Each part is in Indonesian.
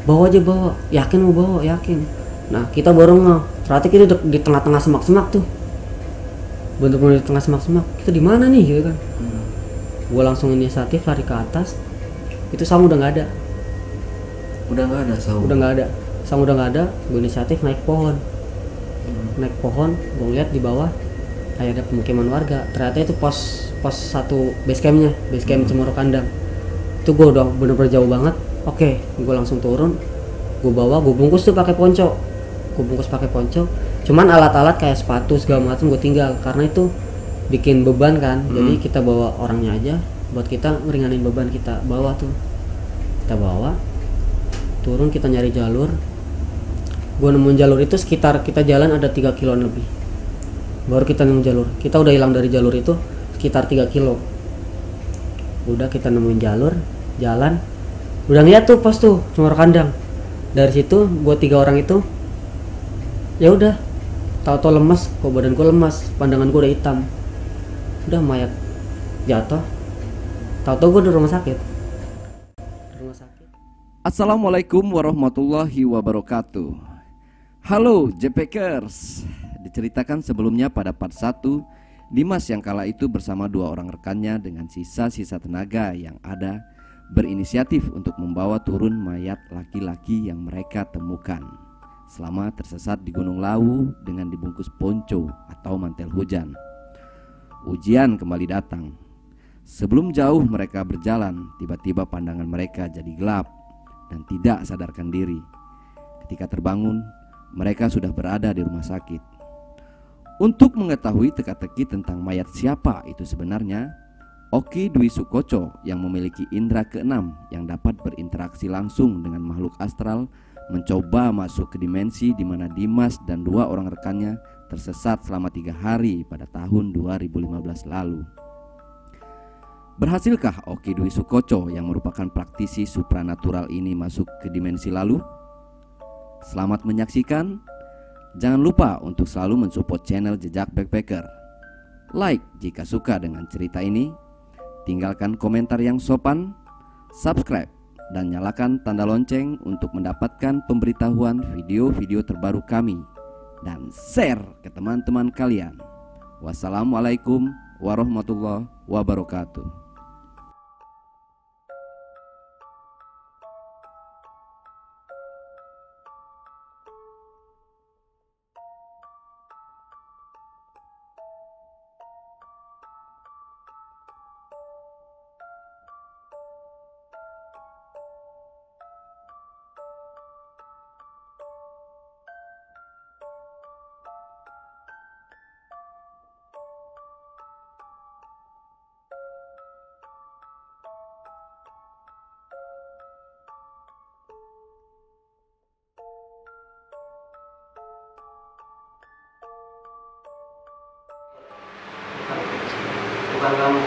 bawa aja bawa, yakin mau bawa, yakin. Nah kita baru ternyata kita di tengah-tengah semak-semak tuh, bener-bener di tengah semak-semak. Kita di mana nih gitu kan. Gue langsung inisiatif lari ke atas, itu Sam udah nggak ada. Udah nggak ada Sam. Udah nggak ada, Sam udah nggak ada. Gue inisiatif naik pohon, naik pohon. Gue lihat di bawah kayak ada pemukiman warga. Ternyata itu pos satu base camp Cemoro Kandang. Itu gue udah bener-bener jauh banget. Oke, gue langsung turun. Gue bawa, gue bungkus tuh pakai ponco. Cuman alat-alat kayak sepatu segala macam gue tinggal karena itu bikin beban kan. Jadi kita bawa orangnya aja buat kita ngeringanin beban. Kita bawa tuh, kita bawa turun, kita nyari jalur. Gue nemuin jalur itu sekitar kita jalan ada 3 kiloan lebih, baru kita nemu jalur. Kita udah hilang dari jalur itu sekitar 3 kilo. Udah kita nemuin jalur, jalan, udah ngeliat tuh pos tuh Cemoro Kandang. Dari situ gue 3 orang itu ya udah tahu-tahu lemas, kok badan gue lemas, pandangan gue udah hitam. Udah mayat jatuh, tahu-tahu gue di rumah sakit. Assalamualaikum warahmatullahi wabarakatuh. Halo JPKers. Diceritakan sebelumnya pada part 1, Dimas yang kala itu bersama 2 orang rekannya dengan sisa-sisa tenaga yang ada berinisiatif untuk membawa turun mayat laki-laki yang mereka temukan selama tersesat di Gunung Lawu dengan dibungkus ponco atau mantel hujan. Ujian kembali datang. Sebelum jauh mereka berjalan, tiba-tiba pandangan mereka jadi gelap dan tidak sadarkan diri. Ketika terbangun, mereka sudah berada di rumah sakit. Untuk mengetahui teka-teki tentang mayat siapa itu sebenarnya, Oki Dwi Sukoco yang memiliki indera keenam yang dapat berinteraksi langsung dengan makhluk astral mencoba masuk ke dimensi di mana Dimas dan 2 orang rekannya tersesat selama 3 hari pada tahun 2015 lalu. Berhasilkah Oki Dwi Sukoco yang merupakan praktisi supranatural ini masuk ke dimensi lalu? Selamat menyaksikan. Jangan lupa untuk selalu mensupport channel Jejak Backpacker. Like jika suka dengan cerita ini, tinggalkan komentar yang sopan, subscribe, dan nyalakan tanda lonceng untuk mendapatkan pemberitahuan video-video terbaru kami, dan share ke teman-teman kalian. Wassalamualaikum warahmatullahi wabarakatuh. Bukan kamu.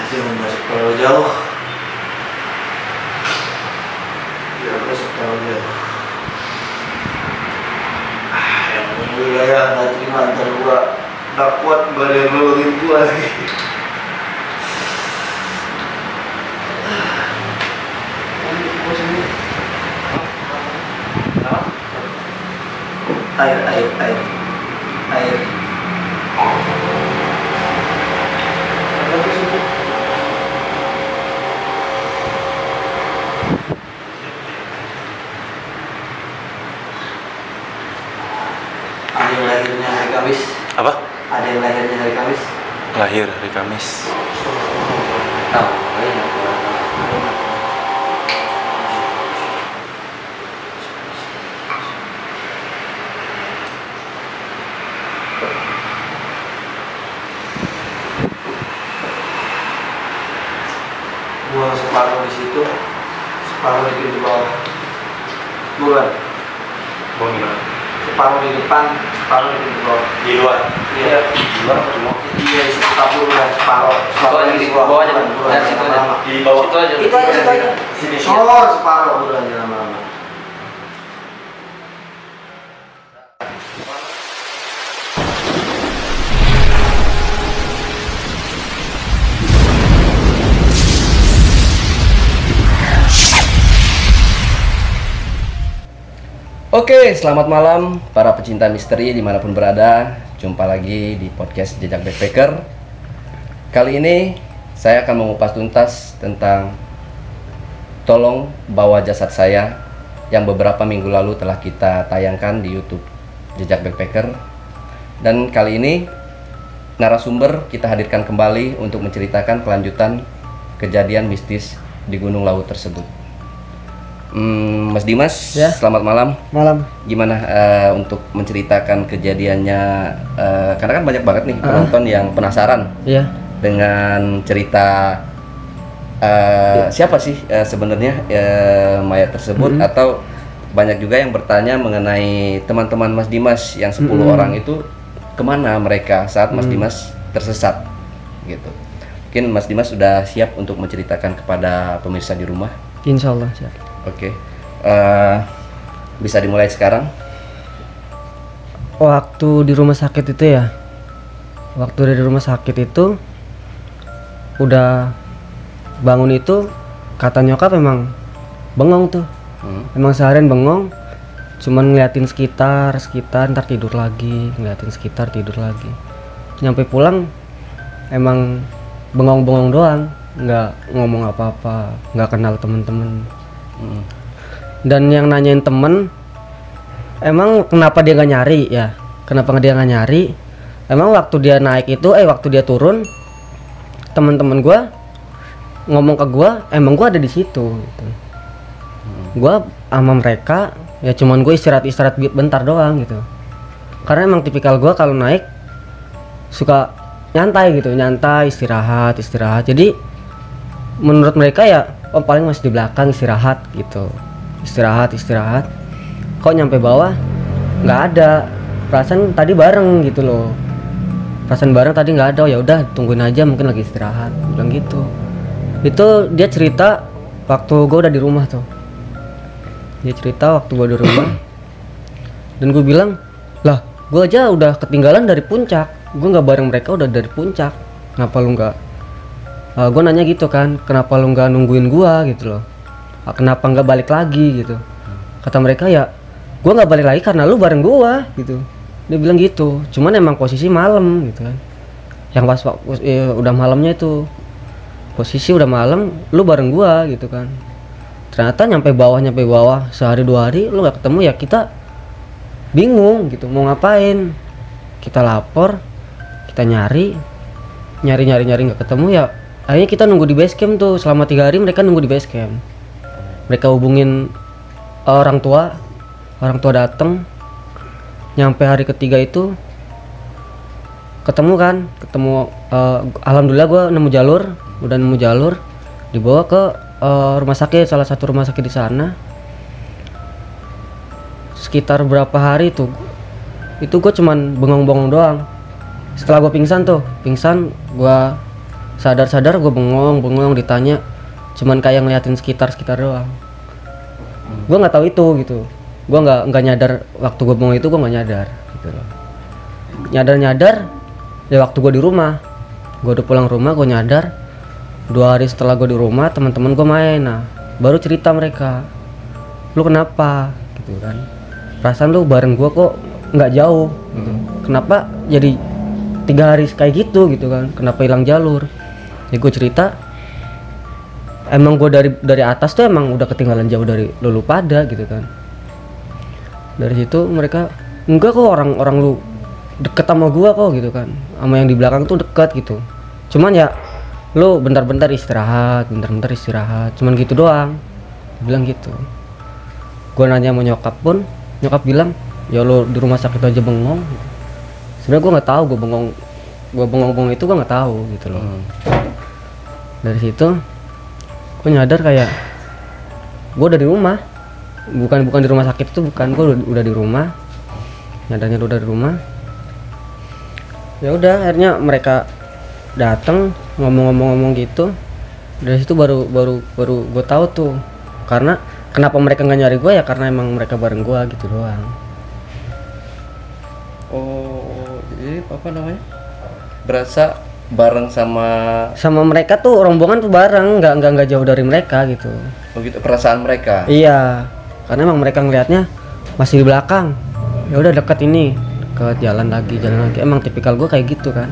Jangan masuk terlalu jauh. Jangan masuk terlalu jauh. Yang alhamdulillah ya, nggak terima antar gua. Nggak kuat badan nolongin gua lagi. Air. Ada yang lahirnya hari Kamis. Apa? Ada yang lahirnya hari Kamis. Lahir hari Kamis. Tahu, ya. separuh di situ, separuh di pintu bawah. Bukan? Mau gimana? Separuh di depan, separuh di pintu bawah. Di luar? Iya. Di luar cuma Iya, di situ kabur lah, separuh. Itu aja di bawah aja, dari situ aja. di bawah. Situ aja. Itu aja. Sini. Separuh udah aja lama-lama. Oke, selamat malam para pecinta misteri dimanapun berada. Jumpa lagi di podcast Jejak Backpacker. Kali ini saya akan mengupas tuntas tentang Tolong Bawa Jasad Saya yang beberapa minggu lalu telah kita tayangkan di YouTube Jejak Backpacker. Dan kali ini narasumber kita hadirkan kembali untuk menceritakan kelanjutan kejadian mistis di Gunung Lawu tersebut. Mas Dimas, Ya. selamat malam. Malam. Gimana untuk menceritakan kejadiannya? Karena kan banyak banget nih penonton yang penasaran Iya. dengan cerita siapa sih sebenarnya mayat tersebut, atau banyak juga yang bertanya mengenai teman-teman Mas Dimas yang 10 orang itu kemana mereka saat Mas Dimas tersesat gitu. Mungkin Mas Dimas sudah siap untuk menceritakan kepada pemirsa di rumah. Insya Allah siap. Oke, bisa dimulai sekarang. Waktu di rumah sakit itu ya, waktu dari rumah sakit itu udah bangun itu, kata nyokap emang bengong tuh. Emang seharian bengong, cuman ngeliatin sekitar, ntar tidur lagi, ngeliatin sekitar, tidur lagi. Nyampe pulang emang bengong-bengong doang, nggak ngomong apa-apa, nggak kenal temen-temen. Dan yang nanyain temen, emang kenapa dia nggak nyari ya? Kenapa dia nggak nyari? Emang waktu dia naik itu, waktu dia turun, teman-teman gue ngomong ke gue, emang gue ada di situ. Gitu. Gue sama mereka, ya cuman gue istirahat bentar doang gitu. Karena emang tipikal gue kalau naik suka nyantai gitu, istirahat. Jadi menurut mereka ya, oh paling masih di belakang istirahat gitu, istirahat. Kok nyampe bawah nggak ada, perasaan tadi bareng gitu loh, perasaan bareng tadi nggak ada. Oh ya udah tungguin aja, mungkin lagi istirahat, bilang gitu. Itu dia cerita waktu gue udah di rumah tuh, dia cerita waktu gue di rumah. Dan gue bilang, lah gue aja udah ketinggalan dari puncak, gue nggak bareng mereka udah dari puncak, kenapa lu nggak? Gue nanya gitu kan, kenapa lu nggak nungguin gua gitu loh, kenapa nggak balik lagi gitu. Kata mereka ya, gua nggak balik lagi karena lu bareng gua gitu. Dia bilang gitu, cuman emang posisi malam gitu kan, yang pas udah malamnya itu posisi udah malam, lu bareng gua gitu kan. Ternyata nyampe bawah sehari 2 hari lu nggak ketemu, ya kita bingung gitu mau ngapain. Kita lapor, kita nyari nggak ketemu, ya akhirnya kita nunggu di base camp tuh selama 3 hari. Mereka nunggu di base camp, mereka hubungin orang tua datang. Nyampe hari ketiga itu ketemu, alhamdulillah gue udah nemu jalur, dibawa ke rumah sakit, salah satu rumah sakit di sana. Sekitar berapa hari itu gue cuman bengong-bengong doang. Setelah gue pingsan, gue sadar gue bengong, ditanya cuman kayak ngeliatin sekitar doang. Gue nggak tahu itu gitu, gue nggak nyadar waktu gue bengong itu, gue nggak nyadar gitu loh. Nyadar ya waktu gue di rumah, gue udah pulang rumah, gue nyadar 2 hari setelah gue di rumah. Teman-teman gue main, nah baru cerita mereka, lu kenapa gitu kan, perasaan lu bareng gue kok nggak jauh gitu. Kenapa jadi 3 hari kayak gitu kan, kenapa hilang jalur. Ya gue cerita, emang gue dari atas tuh emang udah ketinggalan jauh dari lu pada gitu kan. Dari situ mereka, enggak kok, orang lu deket sama gua kok gitu kan, sama yang di belakang tuh deket gitu. Cuman ya lu bentar-bentar istirahat, cuman gitu doang, bilang gitu. Gue nanya sama nyokap pun, nyokap bilang ya lu di rumah sakit aja bengong gitu. Sebenarnya gue nggak tahu gue bengong itu, gue nggak tahu gitu loh. Dari situ gue nyadar kayak gue udah di rumah, bukan di rumah sakit itu, bukan, gue udah di rumah, nyadarnya udah di rumah. Ya udah akhirnya mereka datang ngomong gitu. Dari situ baru gue tahu tuh, karena kenapa mereka nggak nyari gue ya karena emang mereka bareng gue gitu doang. Oh, jadi apa namanya? Berasa bareng sama Mereka tuh rombongan tuh bareng, nggak jauh dari mereka gitu. oh gitu, perasaan mereka. Iya, karena emang mereka ngelihatnya masih di belakang. Ya udah deket ini, ke jalan lagi. Emang tipikal gue kayak gitu kan.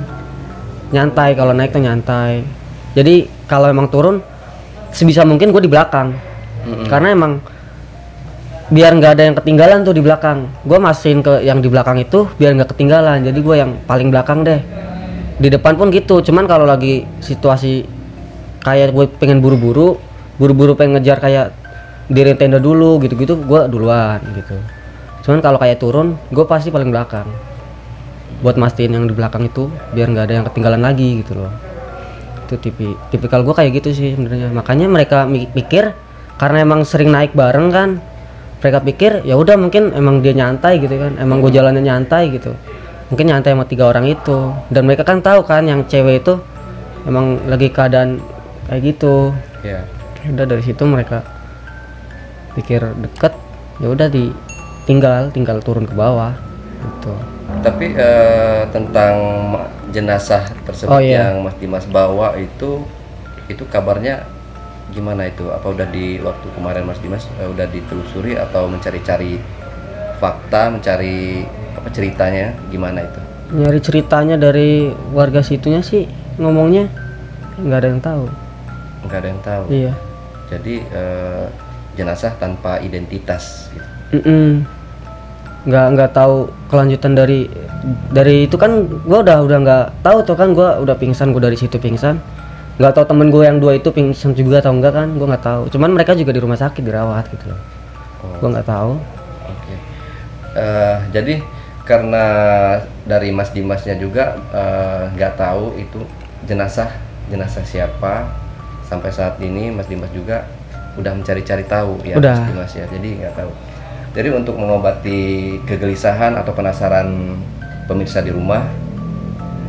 Nyantai, kalau naik tuh nyantai. Jadi kalau emang turun sebisa mungkin gue di belakang. Karena emang biar nggak ada yang ketinggalan tuh di belakang. Gue masihin ke yang di belakang itu biar nggak ketinggalan. Jadi gue yang paling belakang deh. Di depan pun gitu. Cuman kalau lagi situasi kayak gue pengen buru-buru pengen ngejar kayak diri tenda dulu gitu-gitu, gue duluan gitu. Cuman kalau kayak turun gue pasti paling belakang buat mastiin yang di belakang itu biar nggak ada yang ketinggalan lagi gitu loh. Itu tipikal gue kayak gitu sih sebenarnya. Makanya mereka mikir karena emang sering naik bareng kan, mereka pikir ya udah mungkin emang dia nyantai gitu kan, emang gue jalannya nyantai gitu, mungkin nyantai sama 3 orang itu. Dan mereka kan tahu kan yang cewek itu emang lagi keadaan kayak gitu. Iya. Udah dari situ mereka pikir deket, ya udah tinggal turun ke bawah gitu. Tapi tentang jenazah tersebut yang Mas Dimas bawa itu kabarnya gimana itu? Apa udah di waktu kemarin Mas Dimas udah ditelusuri atau mencari-cari fakta, mencari apa ceritanya gimana itu? Nyari ceritanya dari warga situnya sih ngomongnya nggak ada yang tahu. Nggak ada yang tahu. Iya. Jadi jenazah tanpa identitas gitu. Nggak tahu kelanjutan dari itu kan. Gue udah nggak tahu tuh kan, gue udah pingsan, gue dari situ pingsan. Nggak tahu temen gue yang 2 itu pingsan juga atau enggak kan, gue nggak tahu. Cuman mereka juga di rumah sakit dirawat gitu loh. Gue nggak tahu. Oke. Jadi karena dari Mas Dimasnya juga nggak tahu itu jenazah siapa, sampai saat ini Mas Dimas juga udah mencari-cari tahu ya. Udah. Mas Dimas ya, jadi nggak tahu. Jadi untuk mengobati kegelisahan atau penasaran pemirsa di rumah,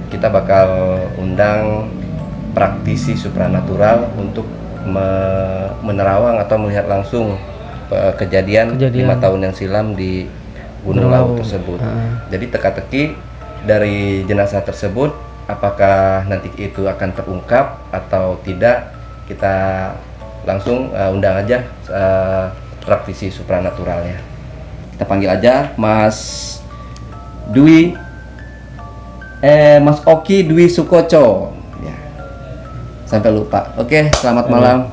kita bakal undang praktisi supranatural untuk menerawang atau melihat langsung kejadian 5 tahun yang silam di Gunung Lawu tersebut. Jadi teka-teki dari jenazah tersebut, apakah nanti itu akan terungkap atau tidak, kita langsung undang aja praktisi supranaturalnya. Kita panggil aja Mas Oki Dwi Sukoco ya. Sampai lupa. Oke, selamat malam.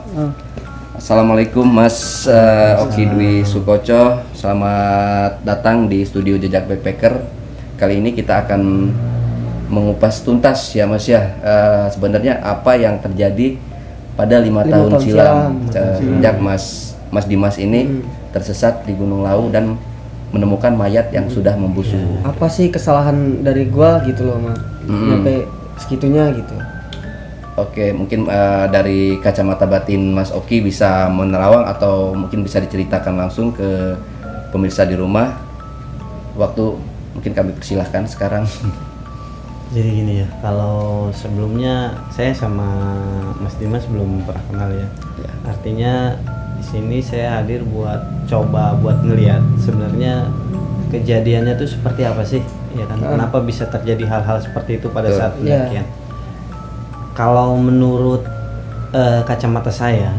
Assalamualaikum Mas Oki Dwi Sukoco. Selamat datang di studio Jejak Backpacker. Kali ini kita akan mengupas tuntas ya Mas ya, sebenarnya apa yang terjadi pada 5 tahun silam sejak Mas Dimas ini tersesat di Gunung Lawu dan menemukan mayat yang sudah membusuk. Apa sih kesalahan dari gua gitu loh, Mas? Sampai segitunya gitu. Oke, mungkin dari kacamata batin Mas Oki bisa menerawang atau mungkin bisa diceritakan langsung ke pemirsa di rumah. Waktu mungkin kami persilahkan sekarang. Jadi gini ya, kalau sebelumnya saya sama Mas Dimas belum pernah kenal ya. Artinya di sini saya hadir buat ngelihat sebenarnya kejadiannya itu seperti apa sih, ya kan? Kenapa bisa terjadi hal-hal seperti itu pada saat pendakian? Kalau menurut kacamata saya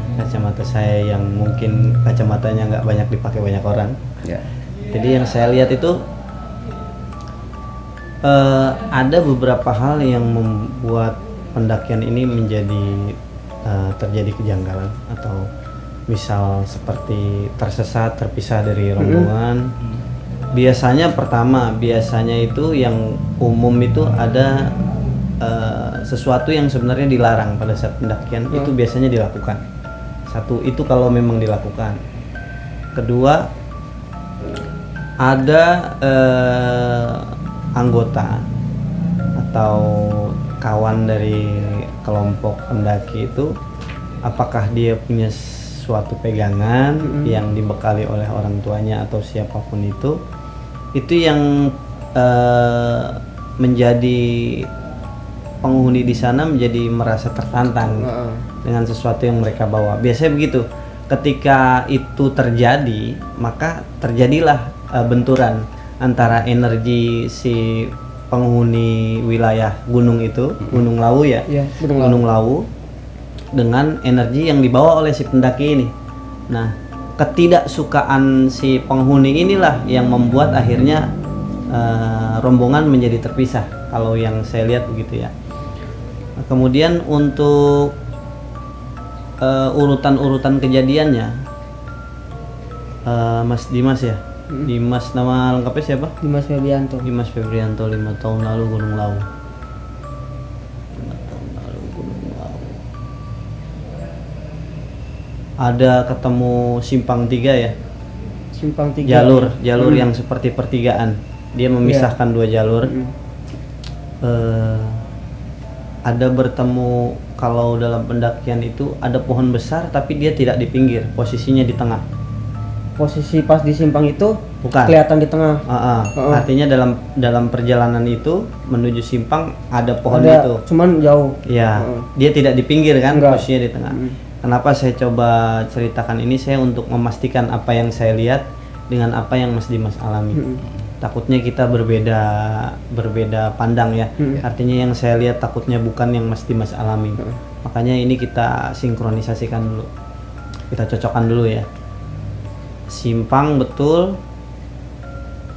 yang mungkin kacamatanya nggak banyak dipakai banyak orang. Jadi yang saya lihat itu ada beberapa hal yang membuat pendakian ini menjadi terjadi kejanggalan, atau misal seperti tersesat, terpisah dari rombongan. Biasanya itu yang umum itu ada sesuatu yang sebenarnya dilarang pada saat pendakian, itu biasanya dilakukan. Satu, itu kalau memang dilakukan. Kedua, ada anggota atau kawan dari kelompok pendaki itu apakah dia punya suatu pegangan yang dibekali oleh orang tuanya atau siapapun itu yang menjadi penghuni di sana menjadi merasa tertantang dengan sesuatu yang mereka bawa. Biasanya begitu. Ketika itu terjadi, maka terjadilah benturan antara energi si penghuni wilayah gunung itu, Gunung Lawu ya, Gunung Lawu, dengan energi yang dibawa oleh si pendaki ini. Nah, ketidaksukaan si penghuni inilah yang membuat akhirnya rombongan menjadi terpisah. Kalau yang saya lihat begitu ya. Kemudian untuk urutan-urutan kejadiannya, Mas Dimas ya, Dimas, nama lengkapnya siapa? Dimas Febrianto. Dimas Febrianto, 5 tahun lalu Gunung Lawu. 5 tahun lalu Gunung Lawu. Ada ketemu simpang 3 ya? Simpang 3. Jalur yang seperti pertigaan. Dia memisahkan dua jalur. Ada bertemu, kalau dalam pendakian itu ada pohon besar tapi dia tidak di pinggir, posisinya di tengah. Posisi pas di simpang itu Bukan. kelihatan di tengah. Artinya dalam perjalanan itu menuju simpang ada pohon ada, itu. cuman jauh. Ya, dia tidak di pinggir kan, Enggak. posisinya di tengah. Kenapa saya coba ceritakan ini? Saya untuk memastikan apa yang saya lihat dengan apa yang Mas Dimas alami. Takutnya kita berbeda pandang ya. Artinya yang saya lihat takutnya bukan yang Mas Dimas alami. Makanya ini kita sinkronisasikan dulu. Kita cocokkan dulu ya. Simpang betul,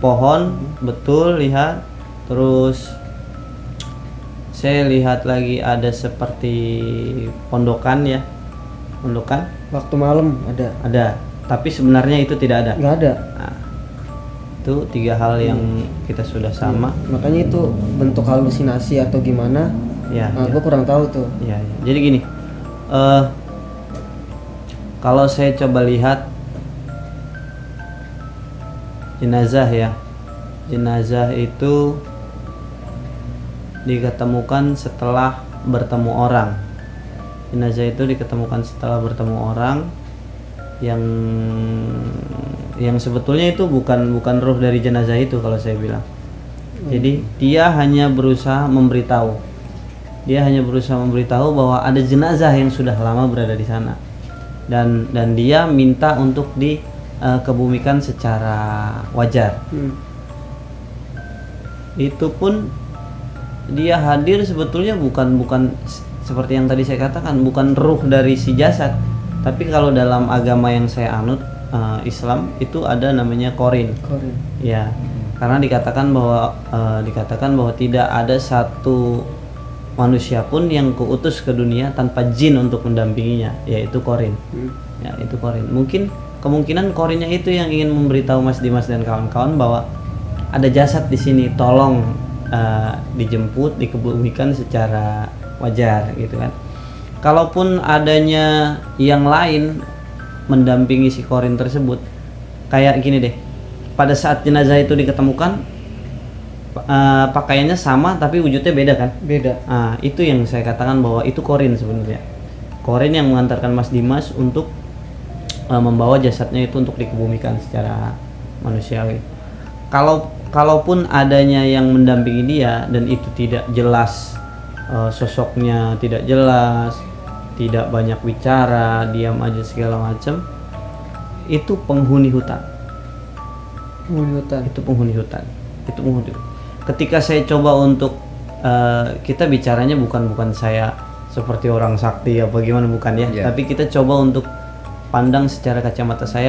pohon betul, lihat. Terus saya lihat lagi ada seperti pondokan ya. Pondokan Waktu malam ada, tapi sebenarnya itu tidak ada. nggak ada. Nah, itu 3 hal yang kita sudah sama. Makanya itu bentuk halusinasi atau gimana? Ya, Nah, ya. gue kurang tahu tuh. Ya. Jadi gini, kalau saya coba lihat jenazah ya, jenazah itu diketemukan setelah bertemu orang. Jenazah itu diketemukan setelah bertemu orang yang sebetulnya itu bukan ruh dari jenazah itu kalau saya bilang. Jadi dia hanya berusaha memberitahu. Dia hanya berusaha memberitahu bahwa ada jenazah yang sudah lama berada di sana. Dan dia minta untuk dikebumikan secara wajar. Itu pun dia hadir sebetulnya bukan seperti yang tadi saya katakan, bukan ruh dari si jasad. Tapi kalau dalam agama yang saya anut, Islam, itu ada namanya korin. Ya, karena dikatakan bahwa tidak ada satu manusia pun yang kuutus ke dunia tanpa jin untuk mendampinginya, yaitu korin. Ya, itu korin. Mungkin kemungkinan korinnya itu yang ingin memberitahu Mas Dimas dan kawan-kawan bahwa ada jasad di sini, tolong dijemput, dikebumikan secara wajar gitu kan. Kalaupun adanya yang lain mendampingi si korin tersebut, kayak gini deh, pada saat jenazah itu diketemukan pakaiannya sama tapi wujudnya beda kan? Beda. Nah, itu yang saya katakan bahwa itu korin sebenarnya. Korin yang mengantarkan Mas Dimas untuk membawa jasadnya itu untuk dikebumikan secara manusiawi. Kalaupun adanya yang mendampingi dia dan itu tidak jelas, sosoknya tidak jelas, tidak banyak bicara, diam aja segala macam, itu penghuni hutan. Itu penghuni hutan. Ketika saya coba untuk kita bicaranya bukan saya seperti orang sakti apa gimana, bukan ya, tapi kita coba untuk pandang secara kacamata saya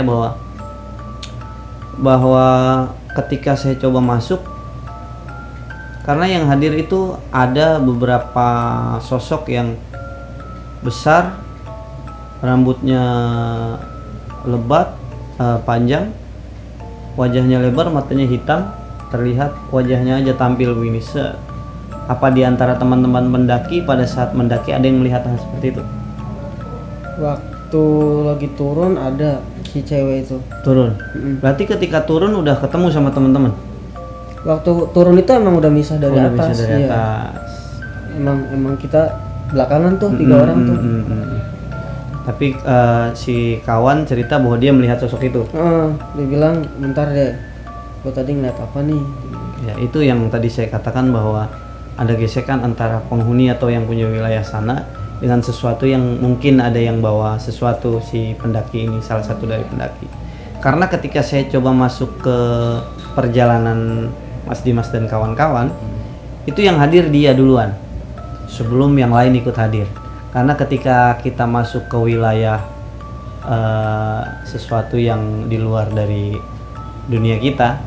bahwa ketika saya coba masuk, karena yang hadir itu ada beberapa sosok yang besar, rambutnya lebat, panjang, wajahnya lebar, matanya hitam, terlihat wajahnya aja tampil begini. Apa di antara teman-teman mendaki pada saat mendaki ada yang melihat hal seperti itu? Waktu lagi turun ada si cewek itu. Turun. Berarti ketika turun udah ketemu sama teman-teman. Waktu turun itu emang udah misah dari Udah atas. bisa dari Iya. atas. Emang kita belakangan tuh 3 orang tuh. Tapi si kawan cerita bahwa dia melihat sosok itu. Dia bilang bentar deh, gua tadi ngeliat apa nih. Ya itu yang tadi saya katakan bahwa ada gesekan antara penghuni atau yang punya wilayah sana dengan sesuatu yang mungkin ada yang bawa sesuatu si pendaki ini, salah satu dari pendaki. Karena ketika saya coba masuk ke perjalanan Mas Dimas dan kawan-kawan, itu yang hadir dia duluan sebelum yang lain ikut hadir. Karena ketika kita masuk ke wilayah sesuatu yang di luar dari dunia kita,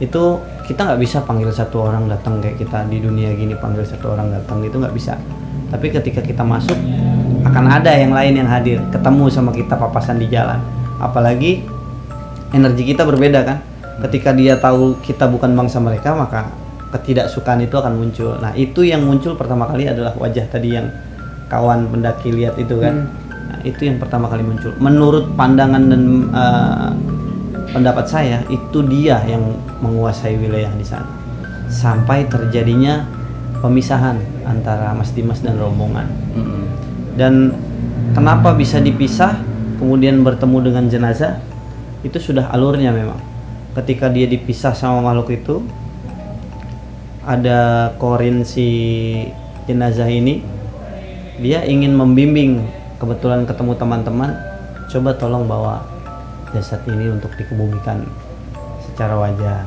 itu kita nggak bisa panggil satu orang datang kayak kita di dunia gini panggil satu orang datang, itu nggak bisa. Tapi ketika kita masuk akan ada yang lain yang hadir, ketemu sama kita papasan di jalan. Apalagi energi kita berbeda kan. Ketika dia tahu kita bukan bangsa mereka, maka ketidaksukaan itu akan muncul. Nah itu yang muncul pertama kali adalah wajah tadi yang kawan pendaki lihat itu kan. Nah, itu yang pertama kali muncul. Menurut pandangan dan pendapat saya, itu dia yang menguasai wilayah di sana. Sampai terjadinya pemisahan antara Mas Dimas dan rombongan. Dan kenapa bisa dipisah, kemudian bertemu dengan jenazah, itu sudah alurnya memang. Ketika dia dipisah sama makhluk itu, ada korin si jenazah ini, dia ingin membimbing, kebetulan ketemu teman-teman, coba tolong bawa jasad ini untuk dikebumikan secara wajar.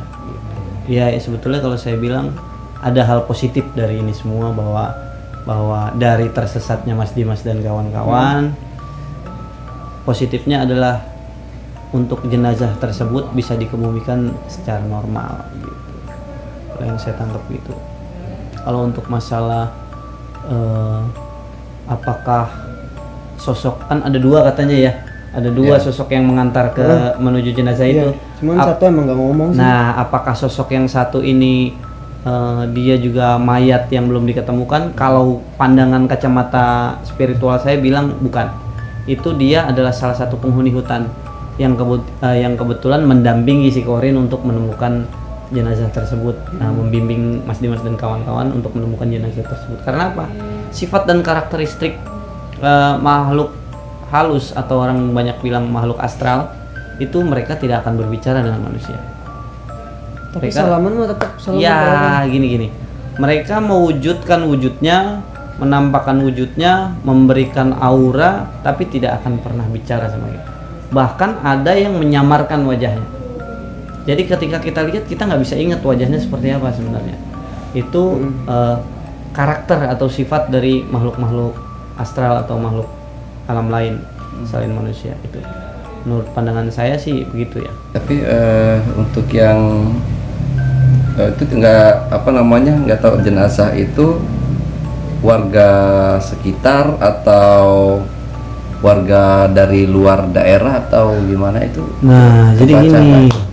Ya sebetulnya kalau saya bilang ada hal positif dari ini semua, bahwa dari tersesatnya Mas Dimas dan kawan-kawan, positifnya adalah untuk jenazah tersebut bisa dikebumikan secara normal gitu. Kalau yang saya tangkap gitu. Kalau untuk masalah apakah sosok, kan ada dua katanya ya, ada dua sosok yang mengantar ke menuju jenazah itu. Cuman satu emang nggak ngomong sih. Nah, apakah sosok yang satu ini dia juga mayat yang belum diketemukan? Kalau pandangan kacamata spiritual saya bilang bukan. Itu dia adalah salah satu penghuni hutan yang kebetulan mendampingi si korin untuk menemukan jenazah tersebut. Nah, membimbing Mas Dimas dan kawan-kawan untuk menemukan jenazah tersebut. Karena apa? Sifat dan karakteristik makhluk halus atau orang banyak bilang makhluk astral itu mereka tidak akan berbicara dengan manusia. Tapi Mereka, salaman mah tetap salaman. ya gini. Mereka mewujudkan wujudnya, menampakkan wujudnya, memberikan aura, tapi tidak akan pernah bicara sama kita. Bahkan ada yang menyamarkan wajahnya. Jadi ketika kita lihat, kita nggak bisa ingat wajahnya seperti apa sebenarnya. Itu karakter atau sifat dari makhluk-makhluk astral atau makhluk alam lain selain manusia. Itu menurut pandangan saya sih begitu ya. Tapi untuk yang itu nggak tahu jenazah itu warga sekitar atau warga dari luar daerah atau gimana itu? Nah, jadi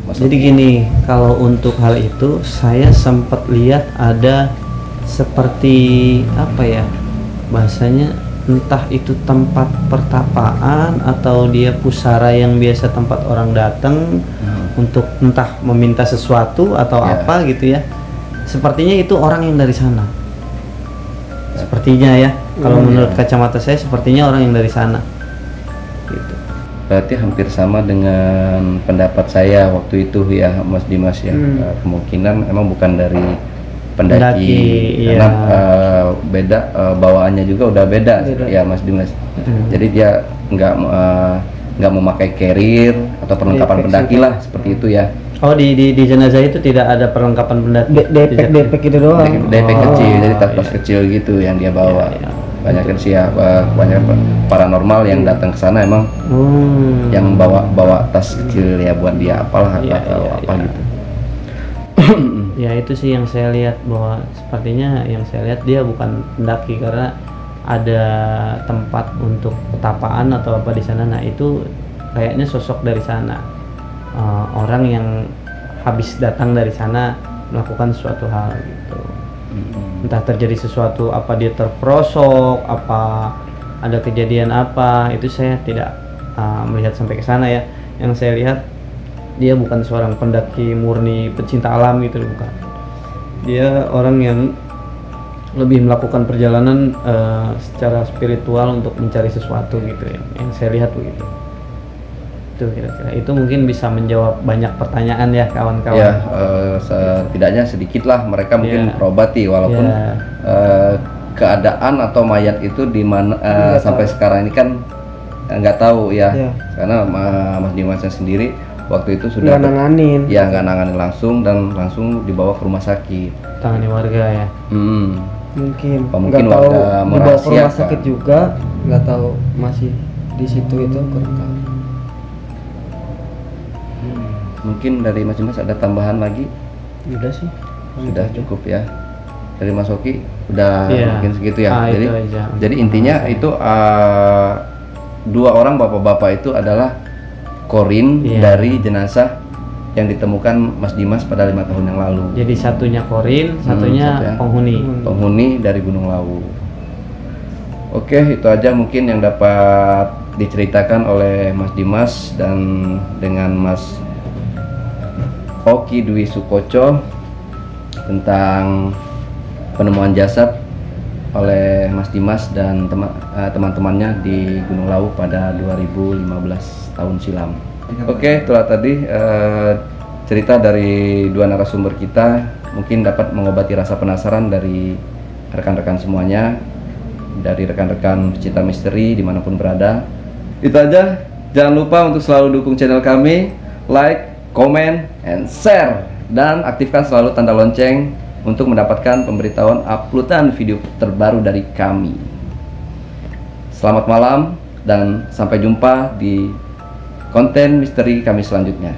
Maksudnya? gini, kalau untuk hal itu saya sempat lihat ada seperti apa ya bahasanya, entah itu tempat pertapaan atau dia pusara yang biasa tempat orang datang untuk entah meminta sesuatu atau apa gitu ya. Sepertinya itu orang yang dari sana. Sepertinya ya. Kalau menurut kacamata saya sepertinya orang yang dari sana. Gitu. Berarti hampir sama dengan pendapat saya waktu itu ya, Mas Dimas ya. Kemungkinan emang bukan dari pendaki karena beda bawaannya juga udah beda ya Mas Dimas. Jadi dia nggak memakai carrier atau perlengkapan pendaki lah seperti itu ya. Oh di jenazah itu tidak ada perlengkapan pendaki. Depek itu doang. Depek kecil, jadi tas kecil gitu yang dia bawa. Banyak kan sih ya, banyak paranormal yang datang ke sana emang yang bawa tas kecil ya buat dia apalah apa gitu. Ya itu sih yang saya lihat, bahwa sepertinya yang saya lihat dia bukan pendaki karena ada tempat untuk petapaan atau apa di sana. Nah itu kayaknya sosok dari sana, orang yang habis datang dari sana melakukan suatu hal gitu. Entah terjadi sesuatu, apa dia terperosok, apa ada kejadian apa, itu saya tidak melihat sampai ke sana ya. Yang saya lihat dia bukan seorang pendaki murni pecinta alam gitu, bukan. Dia orang yang lebih melakukan perjalanan secara spiritual untuk mencari sesuatu gitu ya, yang saya lihat begitu. Itu kira-kira itu mungkin bisa menjawab banyak pertanyaan ya kawan-kawan. Ya, setidaknya sedikit lah mereka mungkin berobati walaupun keadaan atau mayat itu di mana sampai sekarang ini kan nggak tahu ya. Karena Mas Dimasnya sendiri waktu itu sudah nggak nanganin. Ya, nggak nanganin langsung dan langsung dibawa ke rumah sakit. Tangani warga ya. Mungkin mungkin nggak tahu warga dibawa ke rumah merahasiakan. sakit juga, nggak tahu masih di situ itu kurang tahu. Mungkin dari Mas Dimas ada tambahan lagi? Udah sih. Sudah cukup ya. Dari Mas Oki udah mungkin segitu ya. Itu Jadi aja. jadi intinya itu dua orang bapak-bapak itu adalah korin dari jenazah yang ditemukan Mas Dimas pada 5 tahun yang lalu. Jadi satunya korin, satunya penghuni dari Gunung Lawu. Oke, itu aja mungkin yang dapat diceritakan oleh Mas Dimas dan dengan Mas Oki Dwi Sukoco tentang penemuan jasad oleh Mas Dimas dan teman-temannya di Gunung Lawu pada 2015 tahun silam. Oke, itulah tadi cerita dari dua narasumber kita, mungkin dapat mengobati rasa penasaran dari rekan-rekan semuanya, dari rekan-rekan pecinta misteri dimanapun berada. Itu aja, jangan lupa untuk selalu dukung channel kami, like, comment, and share, dan aktifkan selalu tanda lonceng untuk mendapatkan pemberitahuan uploadan video terbaru dari kami. Selamat malam dan sampai jumpa di konten misteri kami selanjutnya.